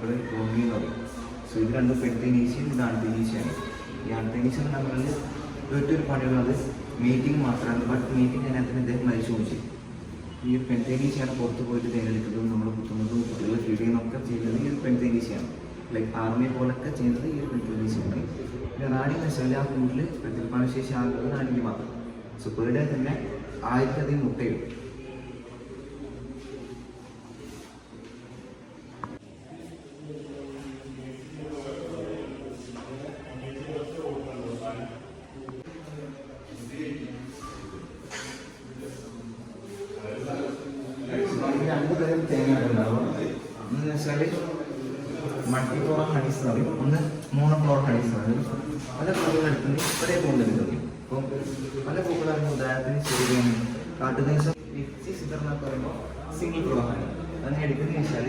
പൂക്കൾ ഭൂമി എന്ന് പറയും. സോ ഇത് രണ്ടും പെൻതേനീഷ്യയും ഇത് ആൺതേനീഷ്യയാണ്. ഈ ആൺതേനീഷ്യ തമ്മിൽ ഒറ്റൊരു പണിയുള്ളത് മീറ്റിംഗ് മാത്രമാണ്. ബട്ട് മീറ്റിംഗ് അതിനകത്ത് ഇദ്ദേഹം മരിച്ചു പോയി. ഈ ഒരു പെൻതേനീഷ്യയാണ് പുറത്ത് പോയിട്ട് തേനെടുക്കുന്നതും നമ്മൾ കുത്തുന്നതും കുട്ടികളെ ഫീഡ് ചെയ്യുന്നതൊക്കെ ചെയ്യുന്നത് ഈ ഒരു പെൻതേനീഷ്യയാണ്. ലൈക്ക് ആർമി പോലൊക്കെ ചെയ്യുന്നത് ഈ ഒരു പെൻതേനീഷ്യയാണ്. പിന്നെ റാണി എന്ന് വെച്ചാൽ ആ കൂട്ടിൽ പ്രതിൽപ്പാദശേഷി ആകുന്നത് റാണിക്ക് മാത്രം. സോ പെർ ഡേ തന്നെ 1000 മുട്ടയും. രണ്ട് തരം തേങ്ങയാണ് ഉണ്ടാവുക. എന്ന് വെച്ചാൽ മൾട്ടിഫ്ലോറൽ ഹണീസ് എന്ന് പറയും, ഒന്ന് മോണോഫ്ലോറൽ ഹണീസ് എന്ന് പറയും. പല പൂക്കൾ എടുക്കുന്നത് ഒരേ പൂക്കൾ എടുക്കുന്നത്. അപ്പം പല പൂക്കളാണ് ഉദാഹരണത്തിന് ശരിയാണ് കാട്ടുദേശം സിദ്ധർ എന്നൊക്കെ പറയുമ്പോൾ സിംഗിൾ ഫ്ലോർ ആണ്. അതിനെ എടുക്കുന്നതെന്ന് വെച്ചാൽ